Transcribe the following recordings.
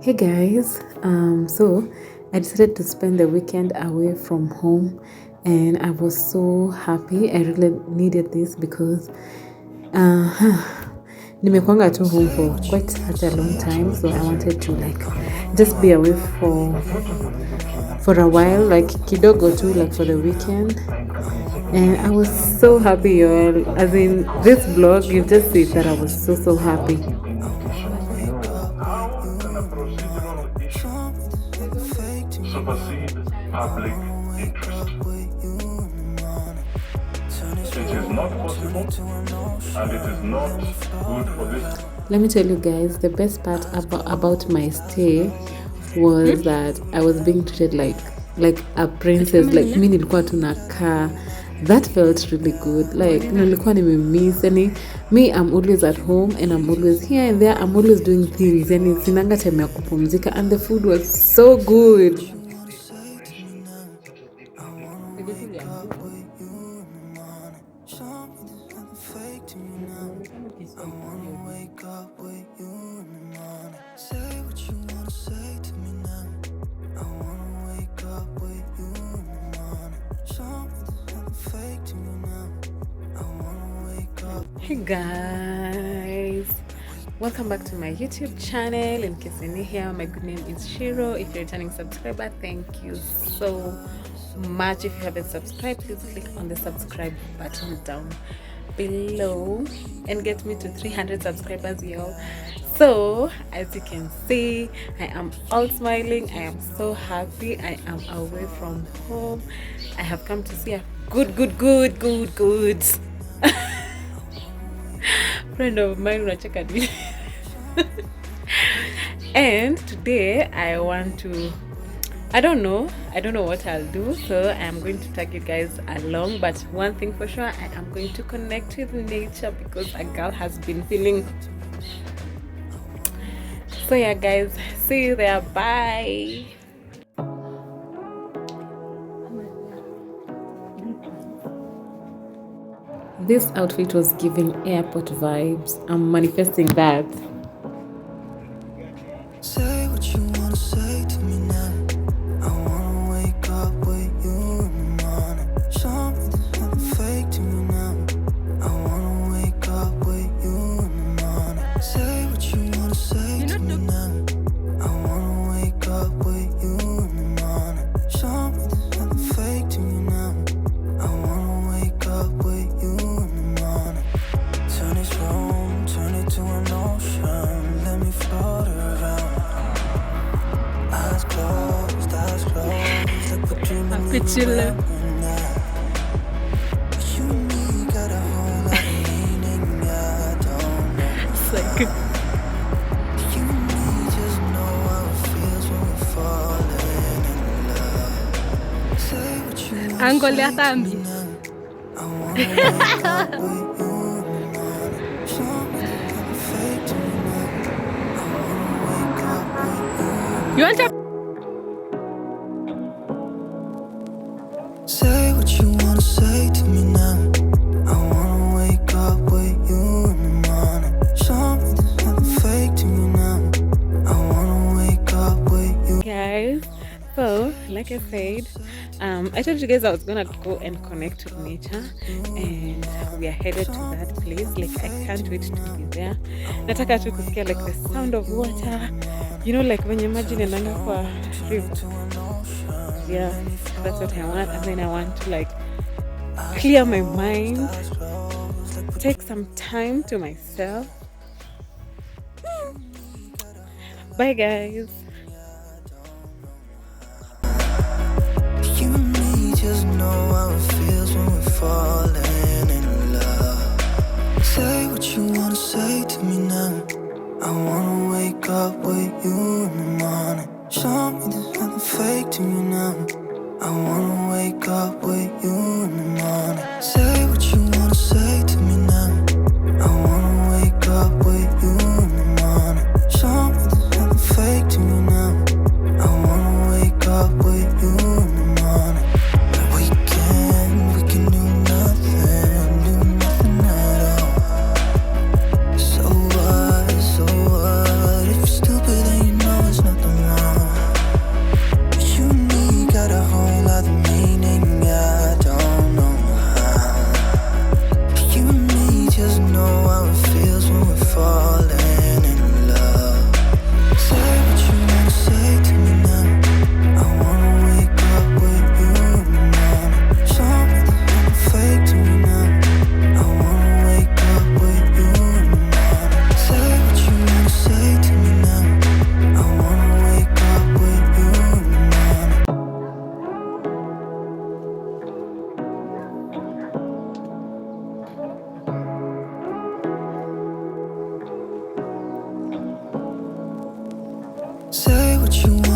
Hey guys, so I decided to spend the weekend away from home, and I was so happy. I really needed this because nimekwanga tu home for quite such a long time, so I wanted to just be away for a while, like kidogo too, like for the weekend. And I was so happy, y'all. As in this vlog, you just see that I was so happy. Supersede public interest. It is not possible and it is not good for this. Let me tell you guys, the best part about my stay was that I was being treated like a princess. Like mi nilikuwa tunakaa. That felt really good. Like nilikuwa nimemiss. Yani me, I'm always at home and I'm always here and there. I'm always doing things. Yani sinanga time ya kupumzika, and the food was so good. Hey guys, welcome back to my YouTube channel. In case you're new here, my good name is Shiro. If you're a returning subscriber, thank you so much. If you haven't subscribed, please click on the subscribe button down below and get me to 300 subscribers, y'all. So as you can see, I am all smiling. I am so happy. I am away from home. I have come to see a good friend of mine, unacheka nini? And today I want to, I don't know what I'll do, so I am going to tag you guys along. But one thing for sure, I am going to connect with nature because a girl has been feeling. So yeah guys, see you there, bye. This outfit was giving airport vibes. I'm manifesting that. Say what you wanna say to me now. I wanna wake up with you in the morning. Show me there's nothing fake to me now. I wanna wake up with you in the morning. Say what you wanna say to me now. I wanna wake up with you in the morning. Show me there's nothing fake to me now. I wanna wake up with you. Turn this room, turn it to an ocean. Let me float around. Eyes closed, like we're dreaming we were you and me got a whole lot of meaning, I don't know. It's like you and me just know how it feels when we're falling in love. Say what you want. Angolea tambi. I wanna wake up with you. You want to say what you wanna say to me now. I wanna wake up with you in the morning. Show me there's nothing fake to me now. I wanna wake up with you. Guys, so like I said, I told you guys I was gonna go and connect with nature, and we are headed to that place. Like I can't wait to be there. Nataka tu kusikia like the sound of water. You know, like when you imagine endanga kwa river. Yeah, that's what I want. And then I want to like clear my mind, take some time to myself. Bye guys. You and me just know how it feels when we're falling in love. Say what you wanna say to me now. I wanna wake up with you in the morning. Show me there's nothing fake to me now. I wanna wake up with you in the morning. Say what you wanna say to me now. I wanna wake up with you in the morning. Show me there's nothing fake to me now. I wanna wake up with you in the morning. We can do nothing.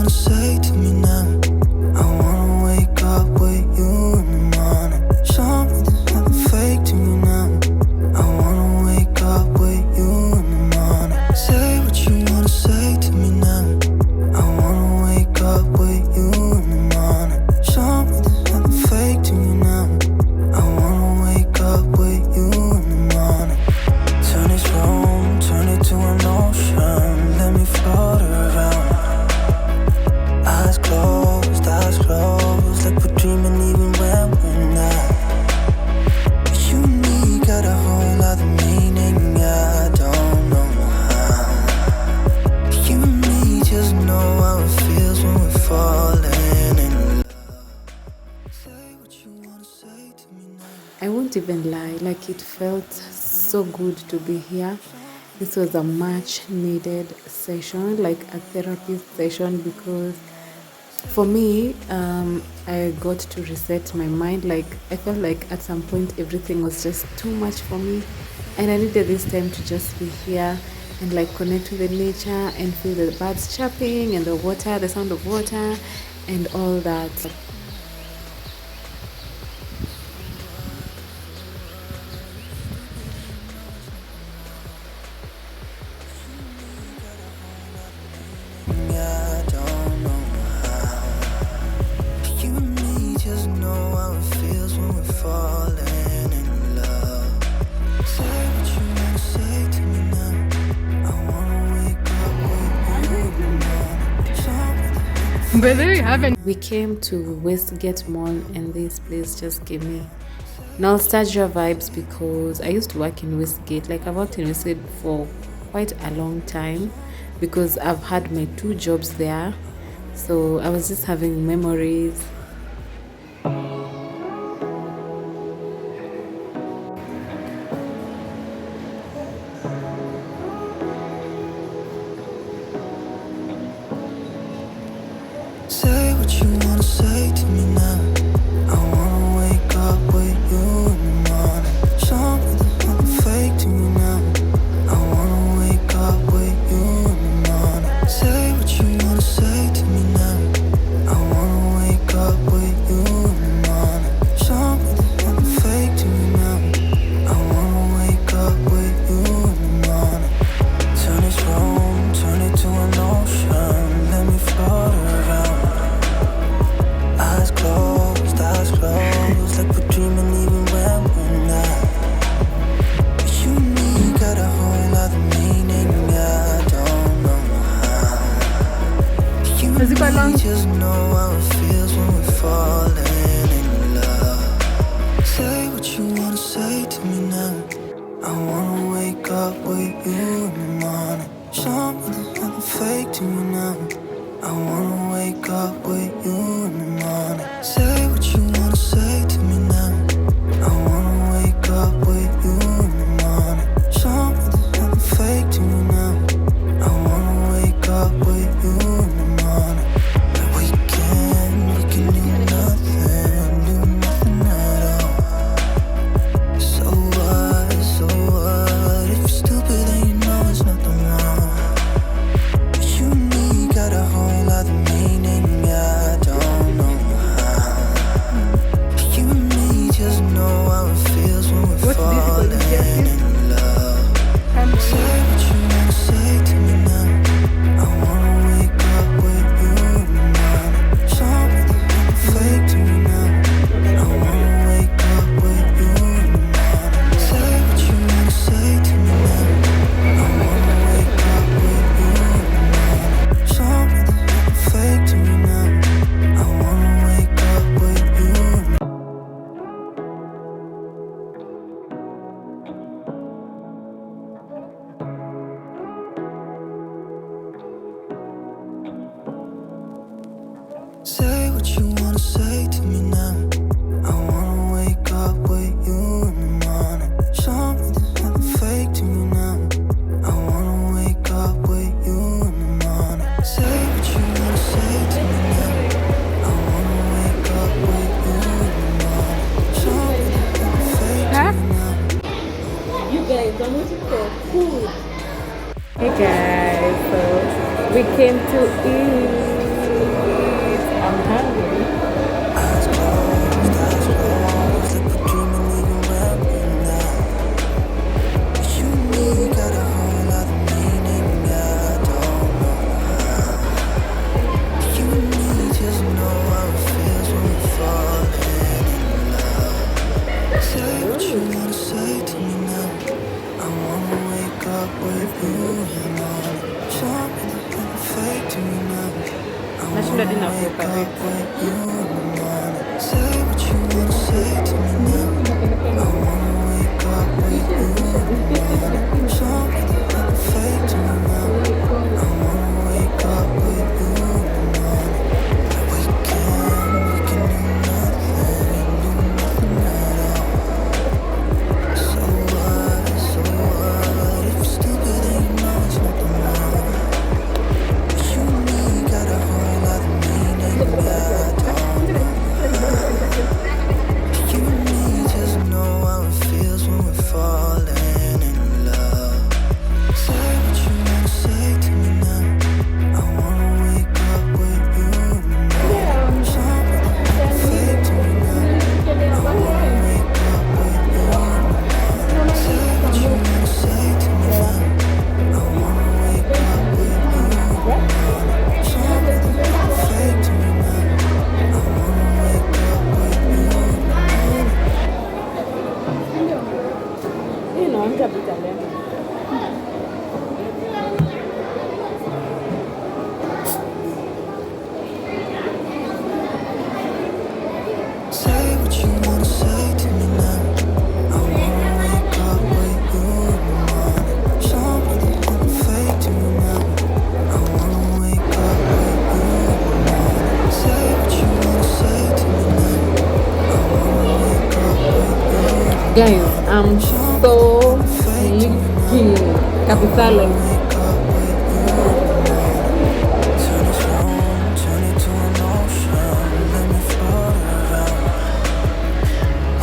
wanna say to me now. I wanna wake up with you in the morning. Show me there's nothing fake to me now. I wanna wake up with you in the morning. Say what you wanna say to me now. I wanna wake up with you in the morning. Show me there's nothing fake to me now. I wanna wake up with you in the morning. Turn this room, turn it to an ocean. Let me float around. Eyes closed, like we're dreaming even when we're not. You and me got a whole other meaning, I don't know how. You and me just know how it feels when we're falling in love. Say what you wanna say to me now. I won't even lie, like it felt so good to be here. This was a much needed session, like a therapy session, because for me, I got to reset my mind. Like I felt like at some point everything was just too much for me, and I needed this time to just be here and like connect with the nature and feel the birds chirping and the water, the sound of water and all that. I don't know how. You and me just know how it feels when we're falling in love. Say what you wanna say to me now. I wanna wake up with you in the morning. Show me But there you have it. We came to Westgate Mall and this place just gave me nostalgia vibes because I used to work in Westgate. Like I've worked in Westgate for quite a long time because I've had my 2 jobs there. So I was just having memories. Say what you wanna say to me now. I wanna wake up with you in the morning. Show me there's nothing fake to me now. I wanna wake up with you in the morning. Say what you wanna say to me now. I wanna wake up with you in the morning. Show me there's nothing fake to me now. I wanna wake up with you in the morning. Turn this room, turn it to an ocean. Let me float around. Eyes closed, like we're dreaming even when we're not. You and me got a whole other meaning, I don't know how. You Has it quite long? and me just know how it feels when we're falling in love. Say what you wanna say to me now. I wanna wake up with you in the morning. Show me there's nothing fake to me now. I wanna wake up with you in the morning. Say what you wanna say to me now. I wanna wake up with you in the morning. Show me there's nothing fake to me now. I wanna wake up with you in the morning. We can do nothing at all. So what? If you're stupid, then you know it's nothing wrong. You and me got a whole other meaning, I don't know how. You and me just know how it feels when we're What's falling difficult, Jesse? in love. Say what you wanna say to me now. I wanna wake up with you in the morning. Show me there's nothing fake to me now. I wanna wake up with you in the morning. Say what you wanna say to me now. I wanna wake up with you in the morning. Show me there's nothing fake to me now. I wanna wake up with you in the Say what you wanna say to me now. I wanna wake up with you in the morning. Show me there's nothing fake to me now. I wanna wake up with you in the morning. Say what you wanna say to me now. I wanna wake up with you in the morning. Show me there's nothing fake to me now. You guys, I'm waiting for food. Hey guys, so we came to eat. what you wanna say to me now. I wanna wake up with you in the morning. Show me that you're fake to me now. I Nashinda wanna tena wake kuoperate. up with you in the morning. Say what you wanna say to me now. I wanna wake up with you in the morning. Show me that you're fake to me now. I wanna wake up with you in the morning. We can do nothing at all. So what, if you're stupid then you know it's not the one. But you and me got a whole lot of meaning, yeah, I don't know how. You and me just know how it feels when we're falling in love. Say what you wanna say to me now. I wanna wake up with you in the morning. Show me that you're fake to me now. I wanna wake up with you in the morning. Say what you wanna say to me now. I wanna wake up with you in the morning. Show me that you're fake to me now. I wanna wake up with you in the morning. Hii inaonja bitter lemon. Say what you wanna say to me now. I wanna wake up with you in the morning. Show me that you're fake to me now. I wanna wake up with you in the morning. Say what you wanna say to me now. I wanna wake up with you in the morning. Guys, I'm so sleepy. Kabisa like Wake up with you in the morning. Turn this room, turn it to an ocean. Let me float around.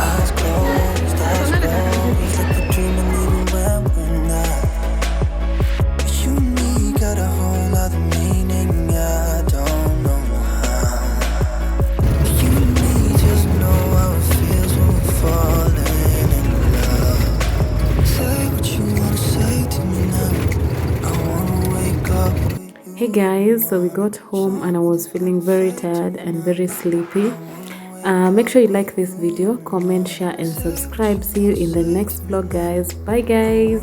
Eyes closed, like we're dreaming even when we're not. But you and me got a whole lot of meaning, yeah, I don't know how. But you and me just know how it feels when we're falling in love. Say what you wanna say to me now. I wanna wake up with you. Hey guys, so we got home and I was feeling very tired and very sleepy. Make sure you like this video, comment, share and subscribe. See you in the next vlog guys. Bye guys.